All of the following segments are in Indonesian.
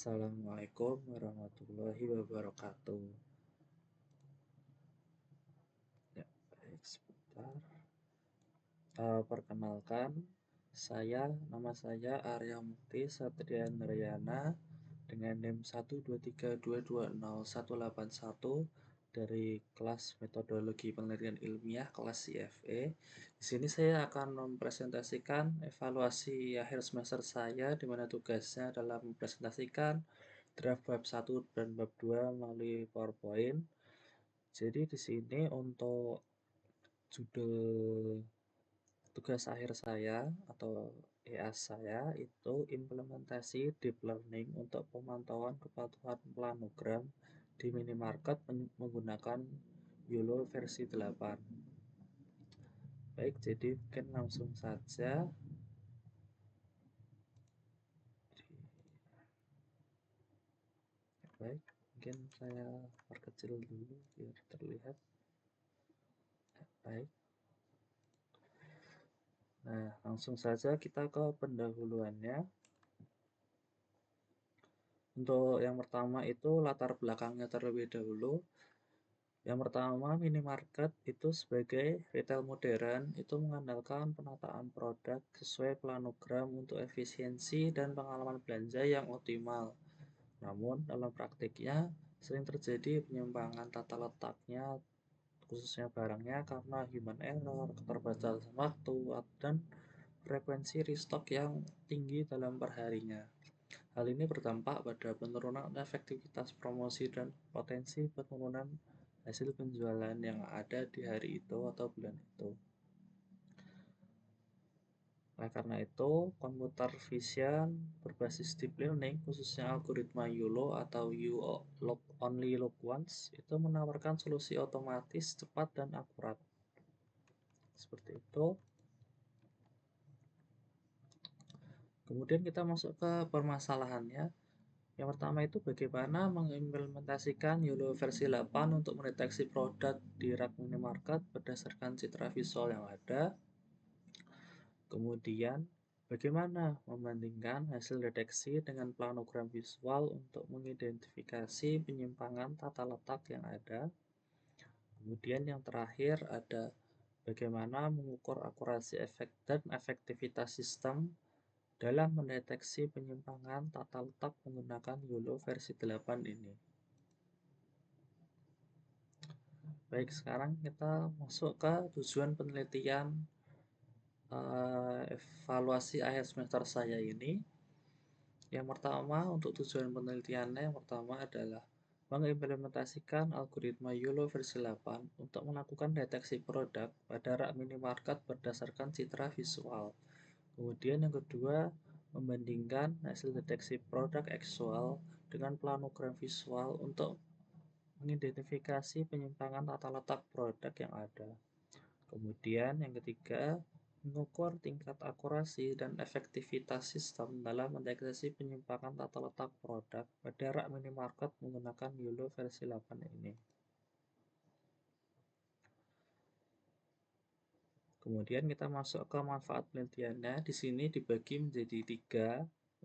Assalamualaikum warahmatullahi wabarakatuh. Ya, baik, sebentar. Perkenalkan, nama saya Arya Mukti Satria Ndrayana dengan NIM 123220181 dari kelas Metodologi Penelitian Ilmiah kelas CFE. Di sini saya akan mempresentasikan evaluasi akhir semester saya, di mana tugasnya adalah mempresentasikan draft bab 1 dan bab 2 melalui PowerPoint. Jadi di sini untuk judul tugas akhir saya atau EAS saya itu implementasi deep learning untuk pemantauan kepatuhan planogram di minimarket menggunakan YOLO versi 8. Baik, jadi mungkin langsung saja. Baik, mungkin saya perkecil dulu biar terlihat. Baik. Nah, langsung saja kita ke pendahuluannya. Untuk yang pertama itu latar belakangnya terlebih dahulu. Yang pertama, minimarket itu sebagai retail modern itu mengandalkan penataan produk sesuai planogram untuk efisiensi dan pengalaman belanja yang optimal. Namun, dalam praktiknya sering terjadi penyimpangan tata letaknya, khususnya barangnya karena human error, keterbatasan waktu, dan frekuensi restock yang tinggi dalam perharinya. Hal ini berdampak pada penurunan efektivitas promosi dan potensi penurunan hasil penjualan yang ada di hari itu atau bulan itu. Oleh karena itu, computer vision berbasis deep learning, khususnya algoritma YOLO atau You Only Look Once, itu menawarkan solusi otomatis, cepat, dan akurat. Seperti itu. Kemudian kita masuk ke permasalahannya. Yang pertama itu bagaimana mengimplementasikan YOLO versi 8 untuk mendeteksi produk di rak minimarket berdasarkan citra visual yang ada. Kemudian, bagaimana membandingkan hasil deteksi dengan planogram visual untuk mengidentifikasi penyimpangan tata letak yang ada. Kemudian yang terakhir ada bagaimana mengukur akurasi efek dan efektivitas sistem dalam mendeteksi penyimpangan tata letak menggunakan YOLO versi 8 ini. Baik, sekarang kita masuk ke tujuan penelitian evaluasi akhir semester saya ini. Yang pertama, untuk tujuan penelitiannya yang pertama adalah mengimplementasikan algoritma YOLO versi 8 untuk melakukan deteksi produk pada rak minimarket berdasarkan citra visual. Kemudian yang kedua, membandingkan hasil deteksi produk aktual dengan planogram visual untuk mengidentifikasi penyimpangan tata letak produk yang ada. Kemudian yang ketiga, mengukur tingkat akurasi dan efektivitas sistem dalam mendeteksi penyimpangan tata letak produk pada rak minimarket menggunakan YOLO versi 8 ini. Kemudian kita masuk ke manfaat penelitiannya. Di sini dibagi menjadi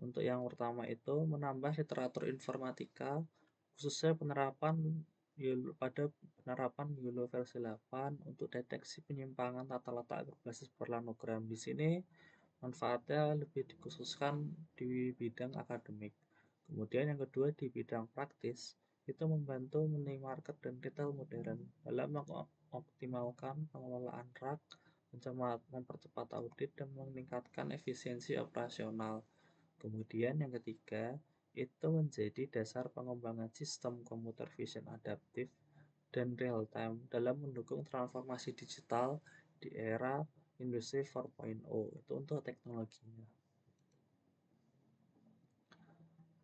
3. Untuk yang pertama itu menambah literatur informatika, khususnya pada penerapan YOLO versi 8 untuk deteksi penyimpangan tata letak berbasis planogram. Di sini manfaatnya lebih dikhususkan di bidang akademik. Kemudian yang kedua di bidang praktis, itu membantu minimarket dan retail modern dalam mengoptimalkan pengelolaan rak, mempercepat audit, dan meningkatkan efisiensi operasional. Kemudian yang ketiga, itu menjadi dasar pengembangan sistem computer vision adaptif dan real time dalam mendukung transformasi digital di era Industri 4.0. Itu untuk teknologinya.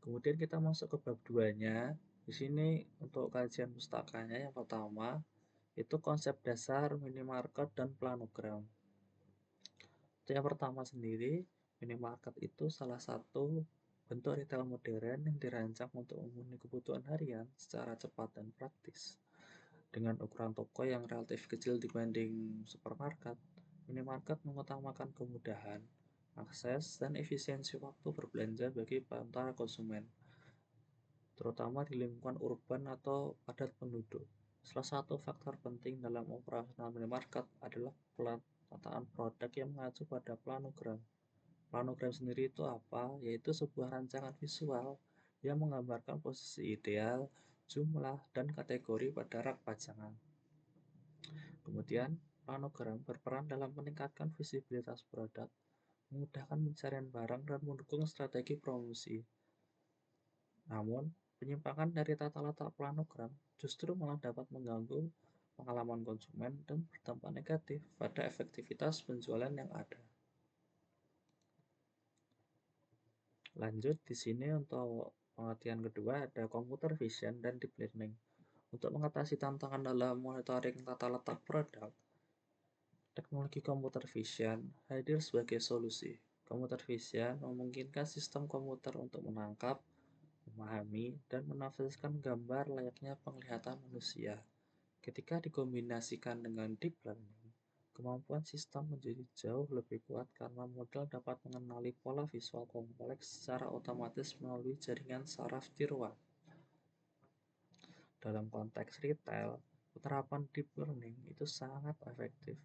Kemudian kita masuk ke bab 2-nya. Di sini untuk kajian pustakanya yang pertama itu konsep dasar minimarket dan planogram. Untuk yang pertama sendiri, minimarket itu salah satu bentuk retail modern yang dirancang untuk memenuhi kebutuhan harian secara cepat dan praktis. Dengan ukuran toko yang relatif kecil dibanding supermarket, minimarket mengutamakan kemudahan, akses, dan efisiensi waktu berbelanja bagi para konsumen. terutama di lingkungan urban atau padat penduduk. Salah satu faktor penting dalam operasional minimarket adalah penataan produk yang mengacu pada planogram. Planogram sendiri itu apa? Yaitu sebuah rancangan visual yang menggambarkan posisi ideal, jumlah, dan kategori pada rak pajangan. Kemudian, planogram berperan dalam meningkatkan visibilitas produk, memudahkan pencarian barang, dan mendukung strategi promosi. Namun, penyimpangan dari tata letak planogram justru malah dapat mengganggu pengalaman konsumen dan berdampak negatif pada efektivitas penjualan yang ada. Lanjut di sini untuk pengertian kedua ada computer vision dan deep learning. Untuk mengatasi tantangan dalam monitoring tata letak produk, teknologi computer vision hadir sebagai solusi. Computer vision memungkinkan sistem komputer untuk menangkap, memahami, dan menafsirkan gambar layaknya penglihatan manusia. Ketika dikombinasikan dengan deep learning, kemampuan sistem menjadi jauh lebih kuat karena model dapat mengenali pola visual kompleks secara otomatis melalui jaringan saraf tiruan. Dalam konteks retail, penerapan deep learning itu sangat efektif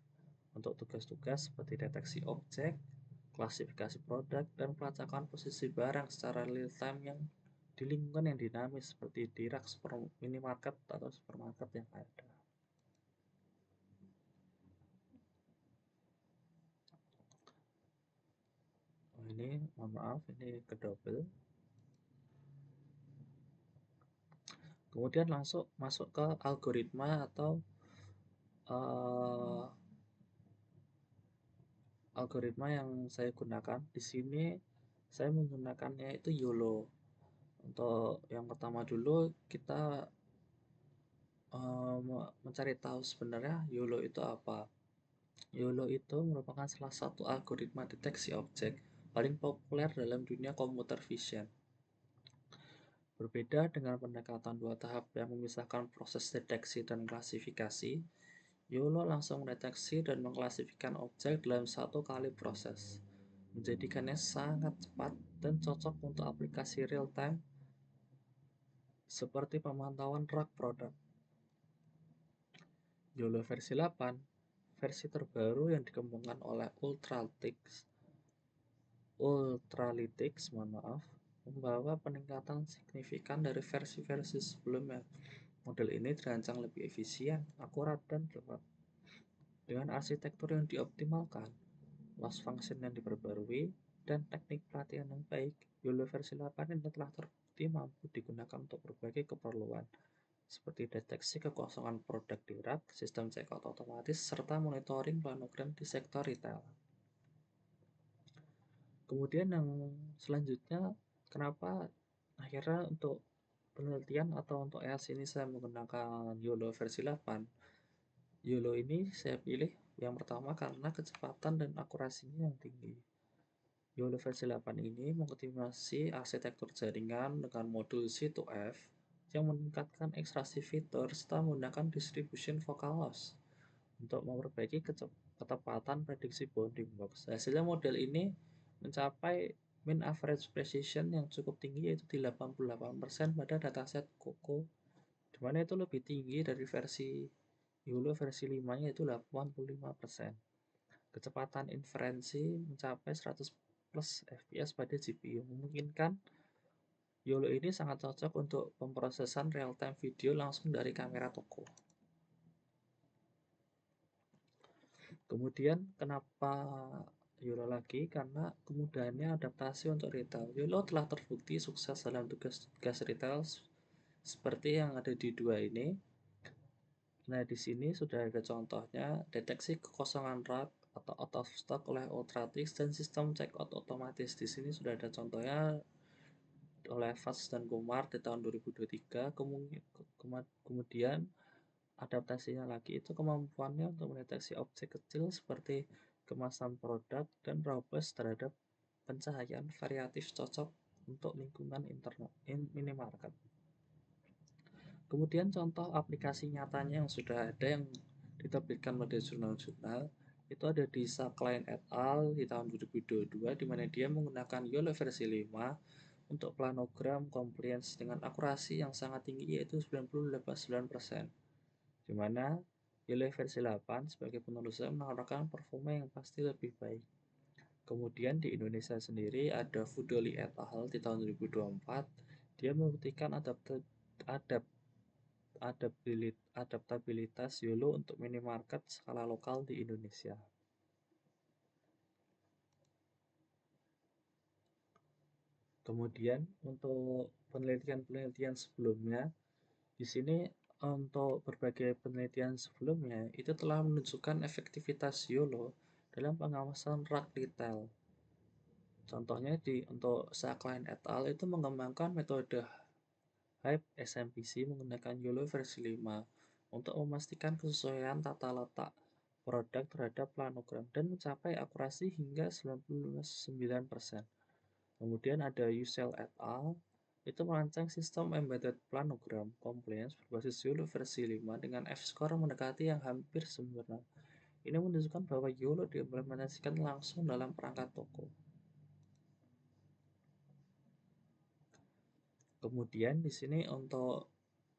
untuk tugas-tugas seperti deteksi objek, klasifikasi produk, dan pelacakan posisi barang secara real time yang di lingkungan yang dinamis seperti di rak minimarket atau supermarket yang ada. Ini mohon maaf, ini kedouble. Kemudian langsung masuk ke algoritma atau uh, algoritma yang saya gunakan. Di sini saya menggunakannya itu YOLO. Untuk yang pertama dulu kita mencari tahu sebenarnya YOLO itu apa. YOLO itu merupakan salah satu algoritma deteksi objek paling populer dalam dunia computer vision. Berbeda dengan pendekatan dua tahap yang memisahkan proses deteksi dan klasifikasi, YOLO langsung mendeteksi dan mengklasifikasikan objek dalam satu kali proses, menjadikannya sangat cepat dan cocok untuk aplikasi real-time seperti pemantauan rak produk. YOLO versi 8, versi terbaru yang dikembangkan oleh Ultralytics, membawa peningkatan signifikan dari versi-versi sebelumnya. Model ini dirancang lebih efisien, akurat, dan cepat. Dengan arsitektur yang dioptimalkan, loss function yang diperbarui, dan teknik pelatihan yang baik, YOLO versi 8 ini telah terbukti mampu digunakan untuk berbagai keperluan, seperti deteksi kekosongan produk di rak, sistem checkout otomatis, serta monitoring planogram di sektor retail. Kemudian yang selanjutnya, kenapa akhirnya untuk penelitian atau untuk EAS ini saya menggunakan YOLO versi 8. YOLO ini saya pilih yang pertama karena kecepatan dan akurasinya yang tinggi. YOLO versi 8 ini mengoptimasi arsitektur jaringan dengan modul C2F yang meningkatkan ekstraksi fitur serta menggunakan distribution focal loss untuk memperbaiki ketepatan prediksi bounding box. Hasilnya model ini mencapai mean average precision yang cukup tinggi, yaitu di 88% pada dataset COCO, di mana itu lebih tinggi dari versi YOLO versi 5 yaitu 85%. Kecepatan inferensi mencapai 100 plus fps pada GPU, memungkinkan YOLO ini sangat cocok untuk pemrosesan real-time video langsung dari kamera toko. Kemudian kenapa YOLO lagi? Karena kemudahannya adaptasi untuk retail. YOLO telah terbukti sukses dalam tugas retail seperti yang ada di dua ini. Nah, di sini sudah ada contohnya, deteksi kekosongan rak atau out of stock oleh Ultralytics dan sistem checkout otomatis. Di sini sudah ada contohnya oleh Fast dan Kumar di tahun 2023. Kemudian adaptasinya lagi itu kemampuannya untuk mendeteksi objek kecil seperti kemasan produk dan robust terhadap pencahayaan variatif cocok untuk lingkungan minimarket. Kemudian contoh aplikasi nyatanya yang sudah ada yang diterbitkan pada jurnal-jurnal itu ada di Sakline et al. Di tahun 2022, di mana dia menggunakan YOLO versi 5 untuk planogram compliance dengan akurasi yang sangat tinggi yaitu 98,9%, di mana YOLO versi 8 sebagai penerusnya menawarkan performa yang pasti lebih baik. Kemudian di Indonesia sendiri ada Fudoli et al. Di tahun 2024, dia membuktikan adaptabilitas YOLO untuk minimarket skala lokal di Indonesia. Kemudian untuk penelitian-penelitian sebelumnya, di sini untuk berbagai penelitian sebelumnya itu telah menunjukkan efektivitas YOLO dalam pengawasan rak retail. Contohnya untuk Sackline et al. Itu mengembangkan metode Hype SMPC menggunakan YOLO versi 5 untuk memastikan kesesuaian tata letak produk terhadap planogram dan mencapai akurasi hingga 99%. Kemudian ada Yusel et al. Itu merancang sistem embedded planogram compliance berbasis YOLO versi 5 dengan F-score mendekati yang hampir sempurna. Ini menunjukkan bahwa YOLO diimplementasikan langsung dalam perangkat toko. Kemudian di sini untuk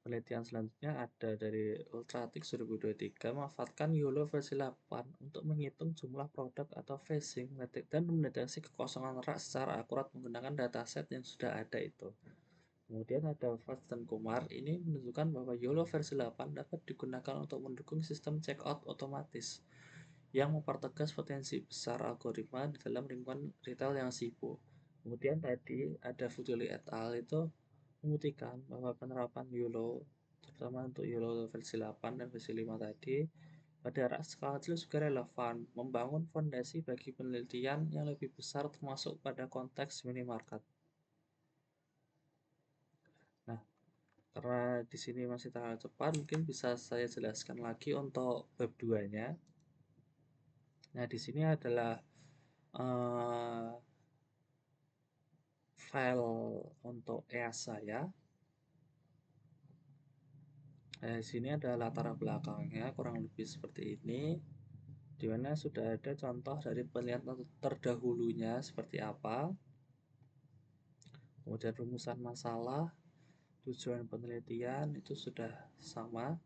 penelitian selanjutnya ada dari Ultratix 2023 memanfaatkan YOLO versi 8 untuk menghitung jumlah produk atau phasing dan mendeteksi kekosongan rak secara akurat menggunakan dataset yang sudah ada itu. Kemudian ada Fast dan Kumar, ini menunjukkan bahwa YOLO versi 8 dapat digunakan untuk mendukung sistem checkout otomatis yang mempertegas potensi besar algoritma di dalam lingkungan retail yang sibuk. Kemudian tadi ada Fudoli et al. Itu membuktikan bahwa penerapan YOLO, terutama untuk YOLO versi 8 dan versi 5 tadi, pada rak skala kecil juga relevan, membangun fondasi bagi penelitian yang lebih besar termasuk pada konteks minimarket. Nah, karena di sini masih terlalu cepat, mungkin bisa saya jelaskan lagi untuk bab 2-nya. Nah, di sini adalah file untuk EAS saya. Nah, di sini ada latar belakangnya kurang lebih seperti ini, di mana sudah ada contoh dari penelitian terdahulunya seperti apa, kemudian rumusan masalah, tujuan penelitian itu sudah sama,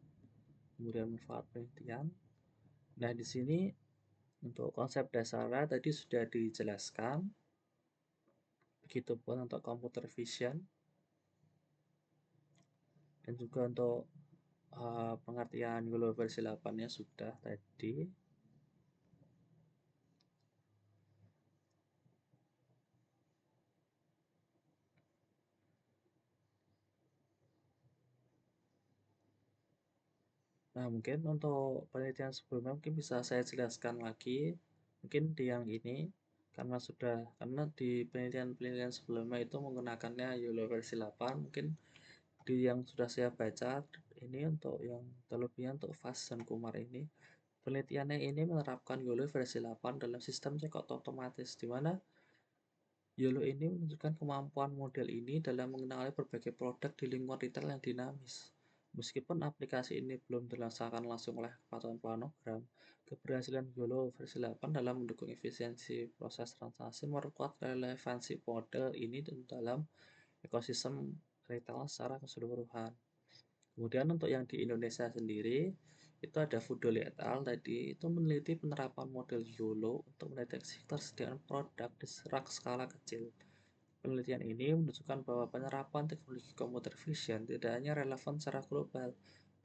kemudian manfaat penelitian. Nah, di sini untuk konsep dasarnya tadi sudah dijelaskan, begitupun untuk computer vision, dan juga untuk pengertian YOLO versi 8-nya sudah tadi. Nah, mungkin untuk penelitian sebelumnya mungkin bisa saya jelaskan lagi. Mungkin di yang ini karena di penelitian-penelitian sebelumnya itu menggunakannya YOLO versi 8, mungkin di yang sudah saya baca ini untuk yang terlebihnya untuk Fast dan Kumar ini, penelitiannya ini menerapkan YOLO versi 8 dalam sistem checkout otomatis, di mana YOLO ini menunjukkan kemampuan model ini dalam mengenali berbagai produk di lingkungan retail yang dinamis. Meskipun aplikasi ini belum dilaksanakan langsung oleh kepatuhan planogram, keberhasilan YOLO versi 8 dalam mendukung efisiensi proses transaksi memperkuat relevansi model ini dalam ekosistem retail secara keseluruhan. Kemudian untuk yang di Indonesia sendiri, itu ada Fudoli et al. Tadi itu meneliti penerapan model YOLO untuk mendeteksi ketersediaan produk di rak skala kecil. Penelitian ini menunjukkan bahwa penerapan teknologi computer vision tidak hanya relevan secara global,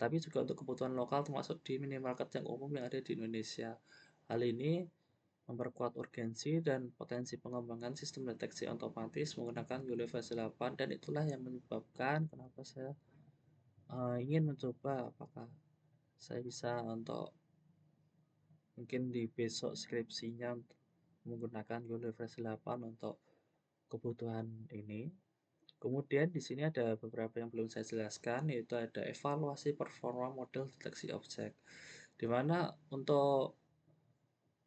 tapi juga untuk kebutuhan lokal termasuk di minimarket yang umum yang ada di Indonesia. Hal ini memperkuat urgensi dan potensi pengembangan sistem deteksi otomatis menggunakan YOLO versi 8, dan itulah yang menyebabkan kenapa saya ingin mencoba apakah saya bisa untuk mungkin di besok skripsinya menggunakan YOLO versi 8 untuk kebutuhan ini. Kemudian di sini ada beberapa yang belum saya jelaskan, yaitu ada evaluasi performa model deteksi objek, di mana untuk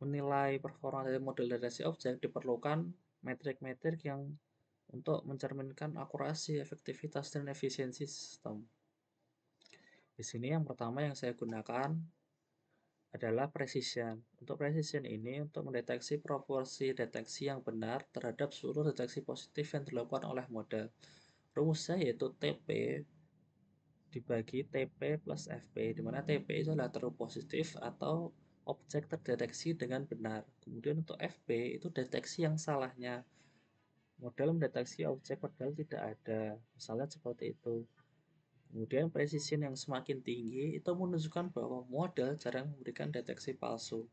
menilai performa dari model deteksi objek diperlukan metrik-metrik yang untuk mencerminkan akurasi, efektivitas, dan efisiensi sistem. Di sini yang pertama yang saya gunakan adalah precision. Untuk precision ini untuk mendeteksi proporsi deteksi yang benar terhadap seluruh deteksi positif yang dilakukan oleh model. Rumusnya yaitu TP dibagi TP plus FP, di mana TP itu adalah true positif atau objek terdeteksi dengan benar. Kemudian untuk FP itu deteksi yang salahnya. Model mendeteksi objek padahal tidak ada. Misalnya seperti itu. Kemudian precision yang semakin tinggi itu menunjukkan bahwa model jarang memberikan deteksi palsu.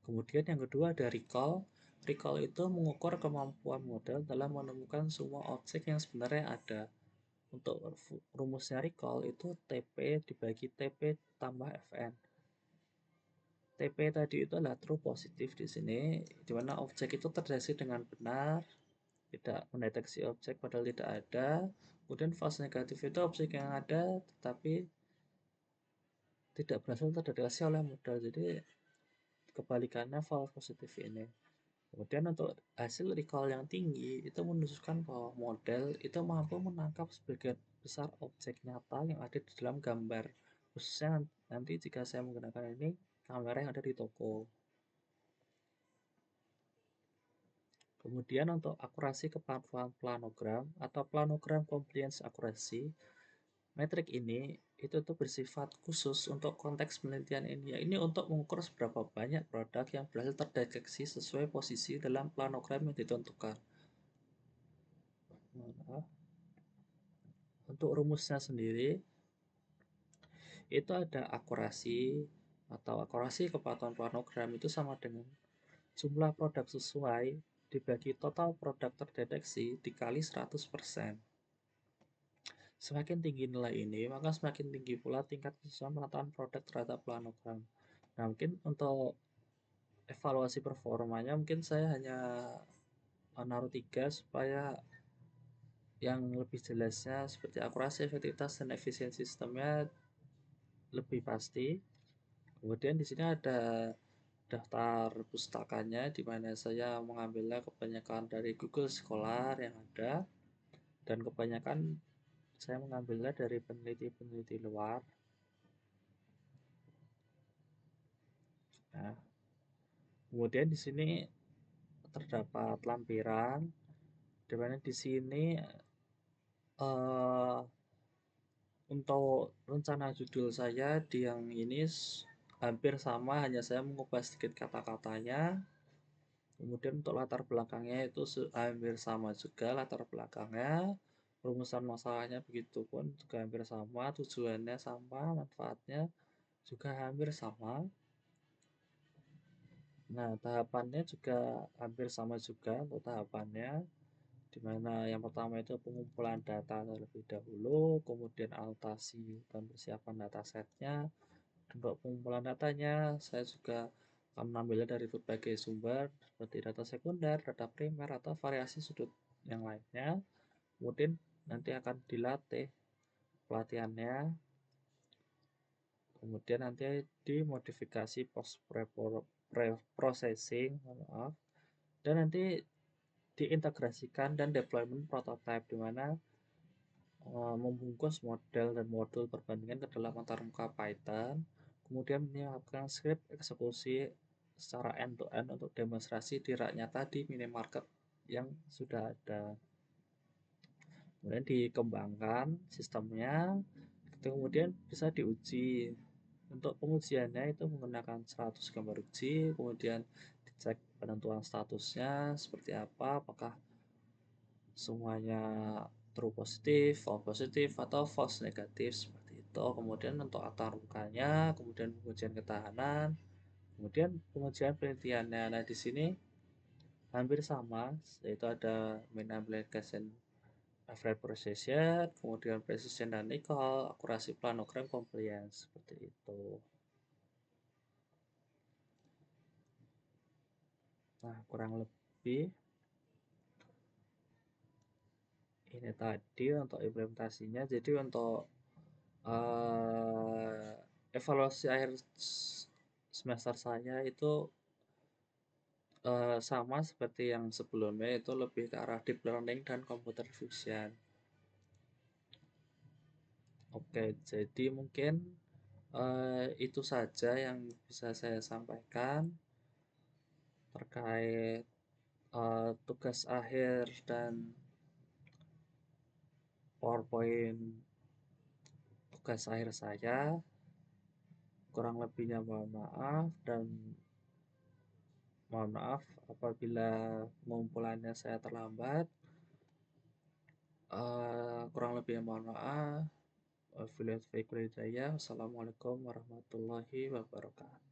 Kemudian yang kedua ada recall. Recall itu mengukur kemampuan model dalam menemukan semua objek yang sebenarnya ada. Untuk rumusnya recall itu TP dibagi TP tambah Fn. TP tadi itu adalah true positif di sini, di mana objek itu terdeteksi dengan benar, tidak mendeteksi objek padahal tidak ada. Kemudian false negatif itu objek yang ada tetapi tidak berhasil terdeteksi oleh model. Jadi kebalikannya false positif ini. Kemudian untuk hasil recall yang tinggi itu menunjukkan bahwa model itu mampu menangkap sebagian besar objek nyata yang ada di dalam gambar. Khususnya nanti jika saya menggunakan ini kamera yang ada di toko. Kemudian untuk akurasi kepatuhan planogram atau planogram compliance accuracy, metrik ini itu tuh bersifat khusus untuk konteks penelitian ini. Ya, ini untuk mengukur seberapa banyak produk yang berhasil terdeteksi sesuai posisi dalam planogram yang ditentukan. Nah, untuk rumusnya sendiri itu ada akurasi atau akurasi kepatuhan planogram itu sama dengan jumlah produk sesuai dibagi total produk terdeteksi dikali 100%. Semakin tinggi nilai ini, maka semakin tinggi pula tingkat kesesuaian penataan produk terhadap planogram. Nah, mungkin untuk evaluasi performanya mungkin saya hanya menaruh 3 supaya yang lebih jelasnya seperti akurasi, efektivitas, dan efisiensi sistemnya lebih pasti. Kemudian di sini ada daftar pustakanya di mana saya mengambilnya kebanyakan dari Google Scholar yang ada dan kebanyakan saya mengambilnya dari peneliti-peneliti luar. Nah, kemudian di sini terdapat lampiran di mana di sini uh, untuk rencana judul saya di yang ini hampir sama, hanya saya mengubah sedikit kata-katanya. Kemudian untuk latar belakangnya itu hampir sama juga latar belakangnya. Rumusan masalahnya begitu pun juga hampir sama, tujuannya sama, manfaatnya juga hampir sama. Nah, tahapannya juga hampir sama juga untuk tahapannya, di mana yang pertama itu pengumpulan data terlebih dahulu, kemudian anotasi dan persiapan datasetnya. Untuk pengumpulan datanya, saya juga akan mengambilnya dari berbagai sumber, seperti data sekunder, data primer, atau variasi sudut yang lainnya. Kemudian nanti akan dilatih pelatihannya, kemudian nanti dimodifikasi post processing, maaf, dan nanti diintegrasikan dan deployment prototype, di mana membungkus model dan modul perbandingan ke dalam antarmuka Python, kemudian menyiapkan script eksekusi secara end-to-end untuk demonstrasi di rak nyata di minimarket yang sudah ada. Kemudian dikembangkan sistemnya, kemudian bisa diuji. Untuk pengujiannya itu menggunakan 100 gambar uji, kemudian dicek penentuan statusnya seperti apa, apakah semuanya true positif, false positif, atau false negatif seperti itu. Kemudian untuk antarmukanya, kemudian pengujian ketahanan, kemudian pengujian penelitiannya. Nah, di sini hampir sama, yaitu ada main application average precision, kemudian precision dan recall, akurasi planogram compliance seperti itu. Nah, kurang lebih ini tadi untuk implementasinya. Jadi untuk evaluasi akhir semester saya itu sama seperti yang sebelumnya, itu lebih ke arah deep learning dan computer vision. Oke, jadi mungkin Itu saja yang bisa saya sampaikan terkait, tugas akhir dan PowerPoint tugas akhir saya. Kurang lebihnya mohon maaf dan mohon maaf apabila pengumpulannya saya terlambat. Kurang lebihnya mohon maaf. Wabillahi taufiq wal hidayah. Wassalamualaikum warahmatullahi wabarakatuh.